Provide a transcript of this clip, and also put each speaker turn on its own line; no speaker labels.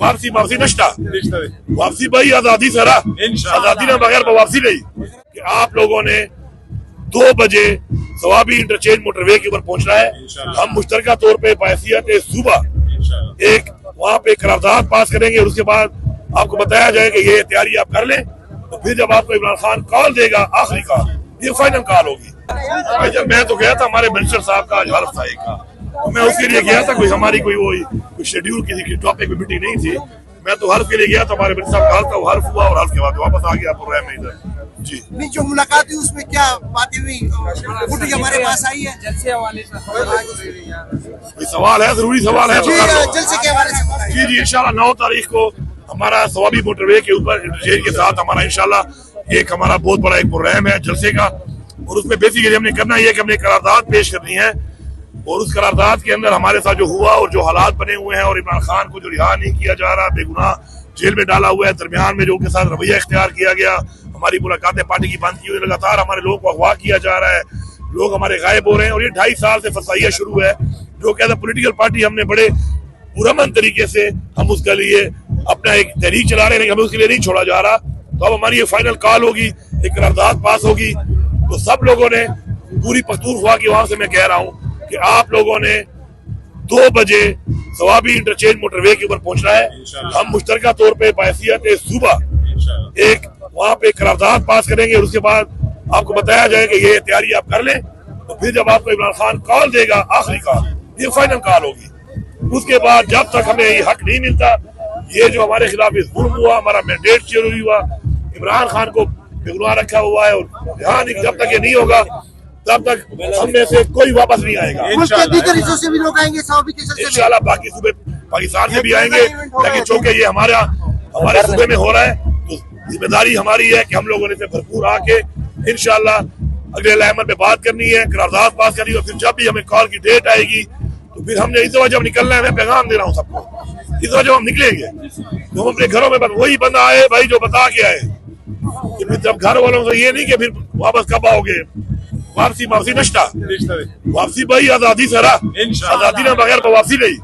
واپسی نشتا واپسی بھائی آزادی سے رہا آزادی نے بغیر واپسی نہیں کہ آپ لوگوں نے 2 بجے ثوابی انٹرچینج موٹر وے کے اوپر پہنچنا ہے. ہم مشترکہ طور پہ بحیثیت صوبہ ایک وہاں پہ قرارداد پاس کریں گے اور اس کے بعد آپ کو بتایا جائے کہ یہ تیاری آپ کر لیں. تو پھر جب آپ کو عمران خان کال دے گا آخری کال یہ فائنل کال ہوگی. جب میں تو گیا تھا ہمارے منسٹر صاحب کا حلف تھا ایک کا تو میں اس کے لیے گیا تھا کوئی ہماری کوئی شیڈیول کسی ٹاپک پہ میٹنگ نہیں تھی. میں تو حلف کے لیے گیا تھا ہمارے منسٹر صاحب کا حلف تھا وہ حلف ہوا اور حلف کے بعد واپس آ گیا پروگرام میں ادھر. جی
جو ملاقات ہوئی اس میں کیا باتیں ہوئی فوٹیج ہمارے پاس آئی ہے
جلسے حوالے
کوئی سوال ہے ضروری سوال ہے
جلسے کے حوالے سے
جی جی انشاءاللہ 9 تاریخ کو ہمارا ثوابی موٹر وے کے اوپر انٹرچینج کے ساتھ ہمارا انشاءاللہ ایک ہمارا بہت بڑا ایک پروگرام ہے جلسے کا. اور اس میں بیسیکلی ہم نے کرنا یہ کہ ہم نے قرارداد پیش کرنی ہے اور اس قرارداد کے اندر ہمارے ساتھ جو ہوا اور جو حالات بنے ہوئے ہیں اور عمران خان کو جو رہا نہیں کیا جا رہا بے گناہ جیل میں ڈالا ہوا ہے درمیان میں جو ان کے ساتھ رویہ اختیار کیا گیا ہماری ملاقاتیں پارٹی کی بند کی ہوئی لگاتار ہمارے لوگوں کو اغوا کیا جا رہا ہے لوگ ہمارے غائب ہو رہے ہیں اور یہ 2.5 سال سے فسائیہ شروع ہے جو کہ ایز اے پولیٹیکل پارٹی ہم نے بڑے پرامن طریقے سے ہم اس کے لیے اپنا ایک تحریک چلا رہے ہیں ہمیں اس کے لیے نہیں چھوڑا جا رہا. تو اب ہماری یہ فائنل کال ہوگی ایک قرارداد پاس ہوگی. تو سب لوگوں نے پوری پختونخوا کی وہاں سے میں کہہ رہا ہوں کہ آپ لوگوں نے 2 بجے ثوابی انٹرچینج موٹر وے کے اوپر پہنچنا ہے. ہم مشترکہ طور پہ بحیثیت صوبہ ایک وہاں پہ قرارداد پاس کریں گے اور اس کے بعد آپ کو بتایا جائے کہ یہ تیاری آپ کر لیں. تو پھر جب آپ کو عمران خان کال دے گا آخری کال یہ فائنل کال ہوگی. اس کے بعد جب تک ہمیں یہ حق نہیں ملتا یہ جو ہمارے خلاف ظلم ہوا ہمارا مینڈیٹ ضروری ہوا عمران خان کو بے گناہ رکھا ہوا ہے اور جب تک یہ نہیں ہوگا تب تک ہم میں سے کوئی واپس نہیں آئے گا.
دیگر حصوں سے بھی لوگ آئیں گے ثوابی کے سلسلے میں
انشاءاللہ باقی صوبے پاکستان سے بھی آئیں گے لیکن چونکہ یہ ہمارے صوبے میں ہو رہا ہے تو ذمہ داری ہماری ہے کہ ہم لوگوں نے بھرپور آ کے انشاءاللہ اگلے عمل پہ بات کرنی ہے قرارداد پاس کرنی ہے. اور پھر جب بھی ہمیں کال کی ڈیٹ آئے گی تو پھر ہم نے اس وجہ جب نکلنا ہے میں پیغام دے رہا ہوں سب کو اس وجہ ہم نکلیں گے تو ہم اپنے گھروں میں وہی بندہ آئے بھائی جو بتا کے آئے کہ پھر جب گھر والوں سے یہ نہیں کہ پھر واپس کب آؤ گے. واپسی نشتا واپسی بھائی آزادی سے رہا آزادی نے بغیر واپسی نہیں.